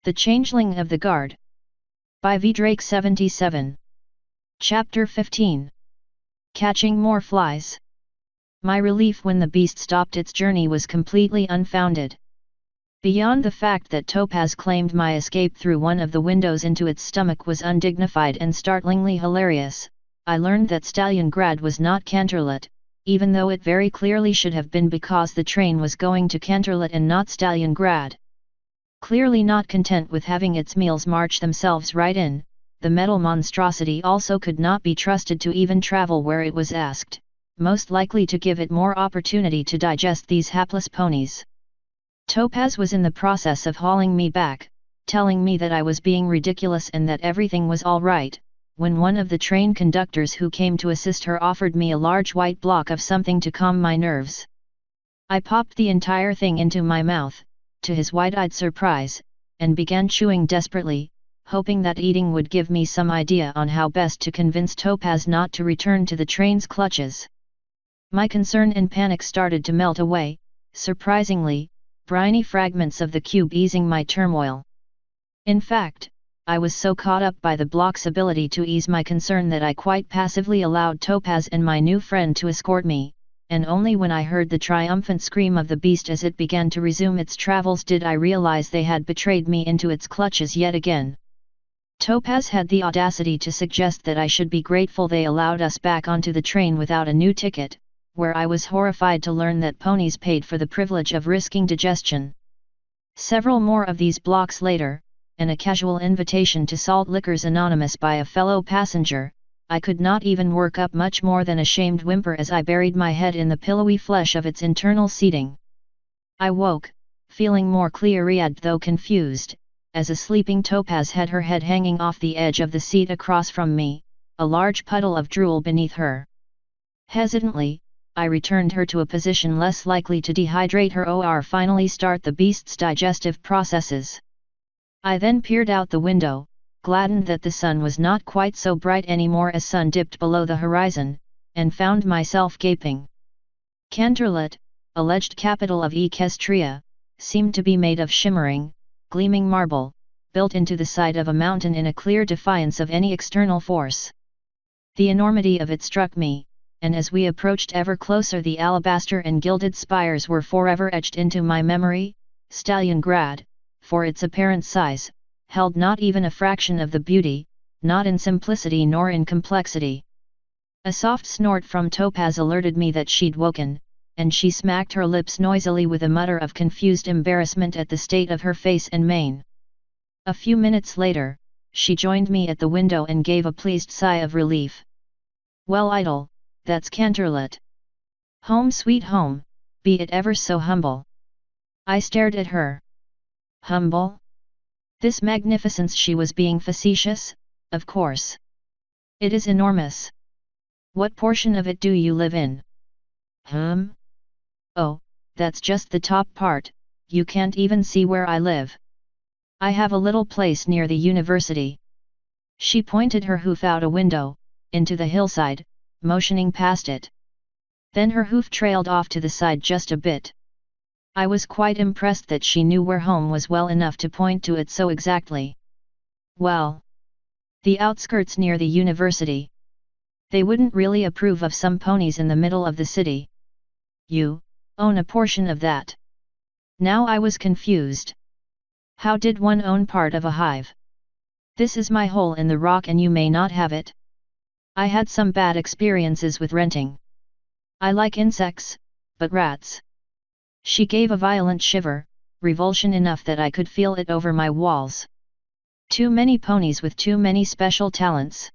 The Changeling of the Guard. By V. Drake 77. Chapter 15. Catching more flies. My relief when the beast stopped its journey was completely unfounded. Beyond the fact that Topaz claimed my escape through one of the windows into its stomach was undignified and startlingly hilarious, I learned that Stalingrad was not Canterlot, even though it very clearly should have been because the train was going to Canterlot and not Stalingrad. Clearly not content with having its meals march themselves right in, the metal monstrosity also could not be trusted to even travel where it was asked, most likely to give it more opportunity to digest these hapless ponies. Topaz was in the process of hauling me back, telling me that I was being ridiculous and that everything was all right, when one of the train conductors who came to assist her offered me a large white block of something to calm my nerves. I popped the entire thing into my mouth, to his wide-eyed surprise, and began chewing desperately, hoping that eating would give me some idea on how best to convince Topaz not to return to the train's clutches. My concern and panic started to melt away, surprisingly, briny fragments of the cube easing my turmoil. In fact, I was so caught up by the block's ability to ease my concern that I quite passively allowed Topaz and my new friend to escort me, and only when I heard the triumphant scream of the beast as it began to resume its travels did I realize they had betrayed me into its clutches yet again. Topaz had the audacity to suggest that I should be grateful they allowed us back onto the train without a new ticket, where I was horrified to learn that ponies paid for the privilege of risking digestion. Several more of these blocks later, and a casual invitation to Salt Lickers Anonymous by a fellow passenger, I could not even work up much more than a shamed whimper as I buried my head in the pillowy flesh of its internal seating. I woke, feeling more clear-eyed though confused, as a sleeping Topaz had her head hanging off the edge of the seat across from me, a large puddle of drool beneath her. Hesitantly, I returned her to a position less likely to dehydrate her or finally start the beast's digestive processes. I then peered out the window, gladdened that the sun was not quite so bright anymore as sun dipped below the horizon, and found myself gaping. Canterlot, alleged capital of Equestria, seemed to be made of shimmering, gleaming marble, built into the side of a mountain in a clear defiance of any external force. The enormity of it struck me, and as we approached ever closer the alabaster and gilded spires were forever etched into my memory. Stalingrad, for its apparent size, held not even a fraction of the beauty, not in simplicity nor in complexity. A soft snort from Topaz alerted me that she'd woken, and she smacked her lips noisily with a mutter of confused embarrassment at the state of her face and mane. A few minutes later, she joined me at the window and gave a pleased sigh of relief. "Well, idol, that's Canterlot. Home sweet home, be it ever so humble." I stared at her. Humble? This magnificence, she was being facetious, of course. "It is enormous. What portion of it do you live in?" "Oh, that's just the top part, you can't even see where I live. I have a little place near the university." She pointed her hoof out a window, into the hillside, motioning past it. Then her hoof trailed off to the side just a bit. I was quite impressed that she knew where home was well enough to point to it so exactly. "Well, the outskirts near the university. They wouldn't really approve of some ponies in the middle of the city." "You own a portion of that?" Now I was confused. How did one own part of a hive? "This is my hole in the rock and you may not have it. I had some bad experiences with renting. I like insects, but rats." She gave a violent shiver, revulsion enough that I could feel it over my walls. Too many ponies with too many special talents.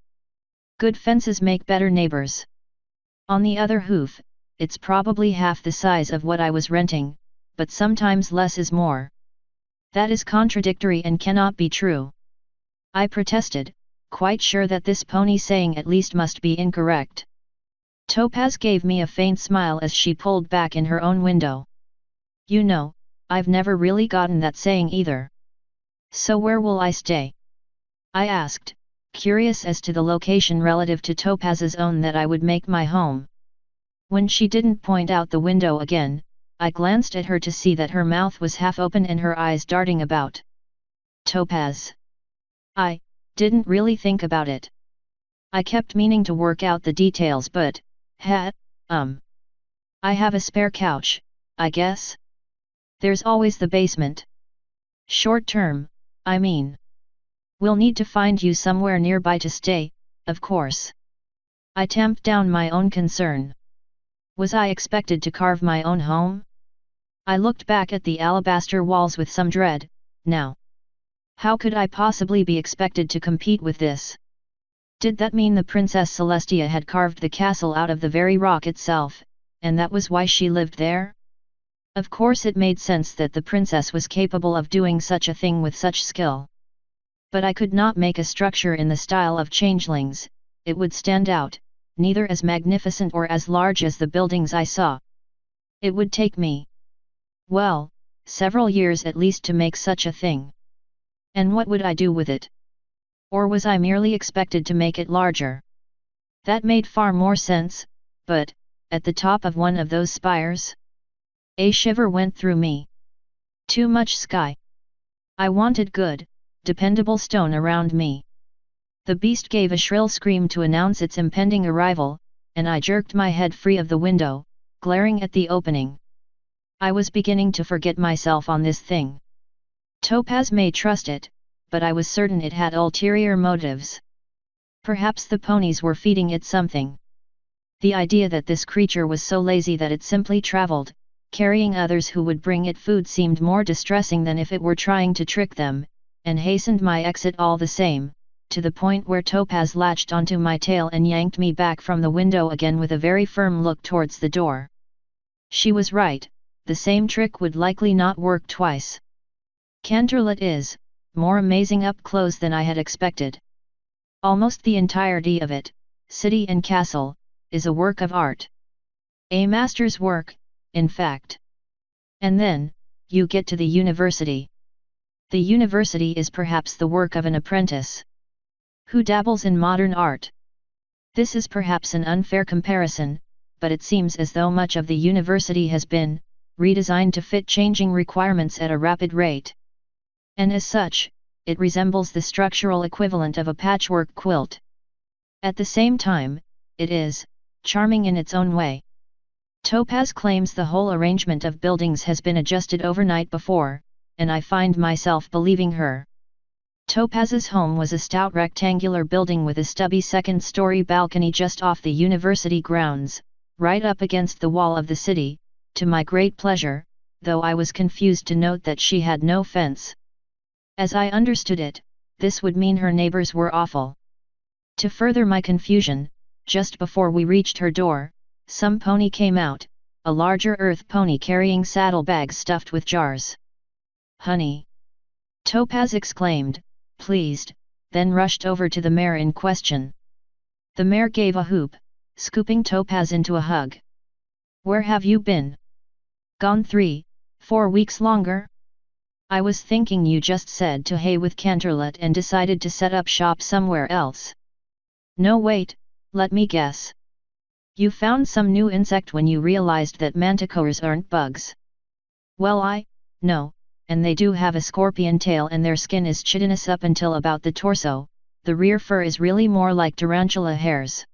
Good fences make better neighbors. On the other hoof, it's probably half the size of what I was renting, but sometimes less is more. That is contradictory and cannot be true. I protested, quite sure that this pony saying at least must be incorrect. Topaz gave me a faint smile as she pulled back in her own window. "You know, I've never really gotten that saying either. So where will I stay?" I asked, curious as to the location relative to Topaz's own that I would make my home. When she didn't point out the window again, I glanced at her to see that her mouth was half open and her eyes darting about. Topaz. I didn't really think about it. I kept meaning to work out the details but, I have a spare couch, I guess? There's always the basement. Short term, I mean. We'll need to find you somewhere nearby to stay, of course. I tamped down my own concern. Was I expected to carve my own home? I looked back at the alabaster walls with some dread. Now, how could I possibly be expected to compete with this? Did that mean the Princess Celestia had carved the castle out of the very rock itself, and that was why she lived there? Of course it made sense that the princess was capable of doing such a thing with such skill. But I could not make a structure in the style of changelings. It would stand out, neither as magnificent or as large as the buildings I saw. It would take me, well, several years at least to make such a thing. And what would I do with it? Or was I merely expected to make it larger? That made far more sense, but, at the top of one of those spires? A shiver went through me. Too much sky. I wanted good, dependable stone around me. The beast gave a shrill scream to announce its impending arrival, and I jerked my head free of the window, glaring at the opening. I was beginning to forget myself on this thing. Topaz may trust it, but I was certain it had ulterior motives. Perhaps the ponies were feeding it something. The idea that this creature was so lazy that it simply traveled, carrying others who would bring it food seemed more distressing than if it were trying to trick them, and hastened my exit all the same, to the point where Topaz latched onto my tail and yanked me back from the window again with a very firm look towards the door. She was right, the same trick would likely not work twice. Canterlot is more amazing up close than I had expected. Almost the entirety of it, city and castle, is a work of art. A master's work, in fact. And then, you get to the university. The university is perhaps the work of an apprentice who dabbles in modern art. This is perhaps an unfair comparison, but it seems as though much of the university has been redesigned to fit changing requirements at a rapid rate. And as such, it resembles the structural equivalent of a patchwork quilt. At the same time, it is charming in its own way. Topaz claims the whole arrangement of buildings has been adjusted overnight before, and I find myself believing her. Topaz's home was a stout rectangular building with a stubby second-story balcony just off the university grounds, right up against the wall of the city, to my great pleasure, though I was confused to note that she had no fence. As I understood it, this would mean her neighbors were awful. To further my confusion, just before we reached her door, some pony came out, a larger earth pony carrying saddlebags stuffed with jars. "Honey!" Topaz exclaimed, pleased, then rushed over to the mare in question. The mare gave a whoop, scooping Topaz into a hug. "Where have you been? Gone 3-4 weeks longer? I was thinking you just said to hay with Canterlot and decided to set up shop somewhere else." "No, wait, let me guess. You found some new insect when you realized that manticores aren't bugs." "Well, I know, and they do have a scorpion tail and their skin is chitinous up until about the torso. The rear fur is really more like tarantula hairs."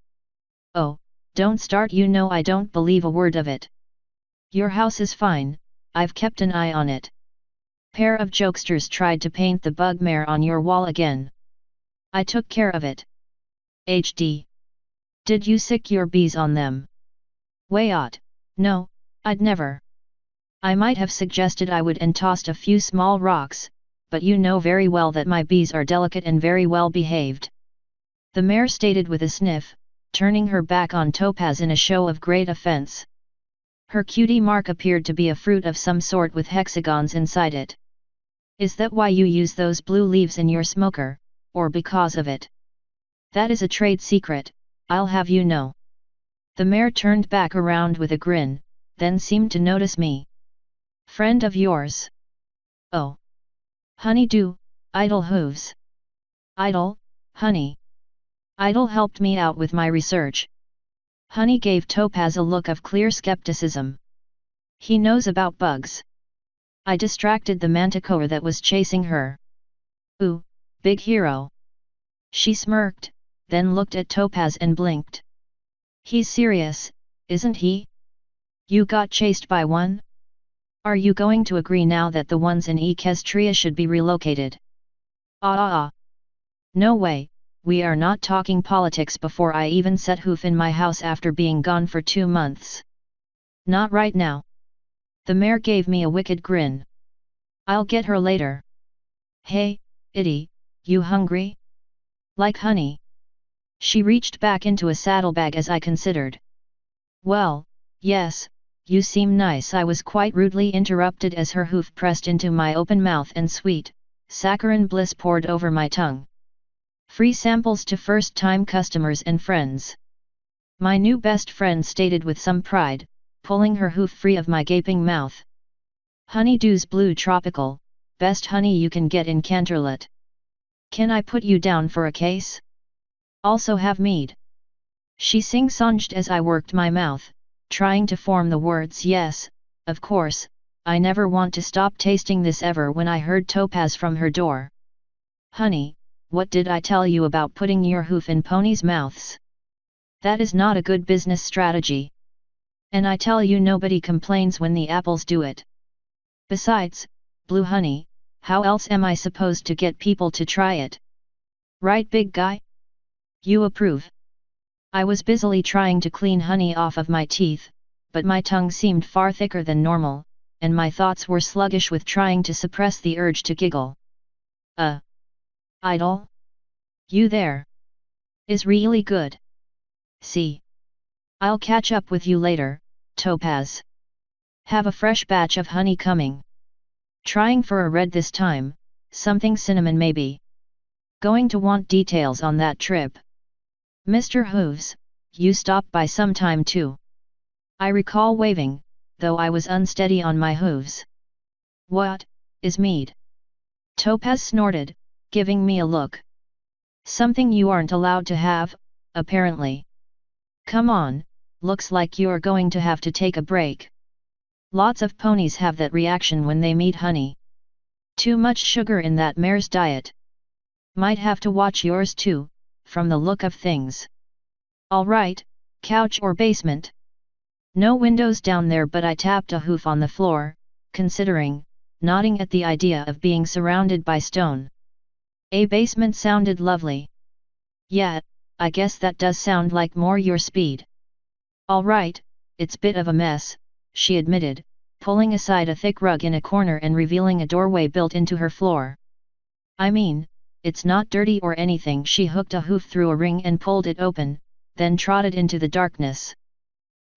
"Oh, don't start, you know I don't believe a word of it. Your house is fine, I've kept an eye on it." "Pair of jokesters tried to paint the bugmare on your wall again." "I took care of it." "HD. Did you sick your bees on them?" "Wayot, no, I'd never. I might have suggested I would and tossed a few small rocks, but you know very well that my bees are delicate and very well behaved." The mare stated with a sniff, turning her back on Topaz in a show of great offense. Her cutie mark appeared to be a fruit of some sort with hexagons inside it. "Is that why you use those blue leaves in your smoker, or because of it?" "That is a trade secret, I'll have you know." The mare turned back around with a grin, then seemed to notice me. "Friend of yours?" "Oh. Honeydew, Idle hooves." "Idle, Honey?" "Idle helped me out with my research." Honey gave Topaz a look of clear skepticism. "He knows about bugs." I distracted the manticore that was chasing her. Ooh, big hero. She smirked, then looked at Topaz and blinked. He's serious, isn't he? You got chased by one? Are you going to agree now that the ones in Equestria should be relocated? No way, we are not talking politics before I even set hoof in my house after being gone for 2 months. Not right now. The mare gave me a wicked grin. I'll get her later. Hey, Itty, you hungry? Like honey? She reached back into a saddlebag as I considered. Well, yes, you seem nice. I was quite rudely interrupted as her hoof pressed into my open mouth and sweet, saccharine bliss poured over my tongue. Free samples to first-time customers and friends. My new best friend stated with some pride, pulling her hoof free of my gaping mouth. Honeydew's Blue Tropical, best honey you can get in Canterlot. Can I put you down for a case? Also have mead. She sing-songed as I worked my mouth, trying to form the words yes, of course, I never want to stop tasting this ever when I heard Topaz from her door. Honey, what did I tell you about putting your hoof in ponies' mouths? That is not a good business strategy. And I tell you nobody complains when the apples do it. Besides, Blue Honey, how else am I supposed to get people to try it? Right, big guy? You approve? I was busily trying to clean honey off of my teeth, but my tongue seemed far thicker than normal, and my thoughts were sluggish with trying to suppress the urge to giggle. Idol? You there? Is really good. See. I'll catch up with you later, Topaz. Have a fresh batch of honey coming. Trying for a red this time, something cinnamon maybe. Going to want details on that trip. Mr. Hooves, you stopped by some time too. I recall waving, though I was unsteady on my hooves. What, is mead? Topaz snorted, giving me a look. Something you aren't allowed to have, apparently. Come on, looks like you're going to have to take a break. Lots of ponies have that reaction when they meet honey. Too much sugar in that mare's diet. Might have to watch yours too, from the look of things. Alright, couch or basement? No windows down there, but I tapped a hoof on the floor, considering, nodding at the idea of being surrounded by stone. A basement sounded lovely. Yeah, I guess that does sound like more your speed. Alright, it's bit of a mess, she admitted, pulling aside a thick rug in a corner and revealing a doorway built into her floor. I mean, it's not dirty or anything. She hooked a hoof through a ring and pulled it open, then trotted into the darkness.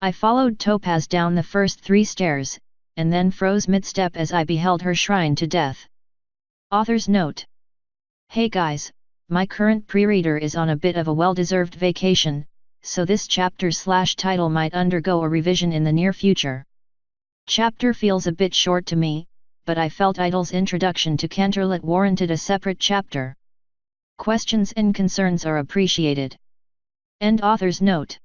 I followed Topaz down the first 3 stairs, and then froze mid-step as I beheld her shrine to death. Author's note. Hey guys, my current pre-reader is on a bit of a well-deserved vacation, so this chapter/title might undergo a revision in the near future. Chapter feels a bit short to me, but I felt Idle's introduction to Canterlot warranted a separate chapter. Questions and concerns are appreciated. End author's note.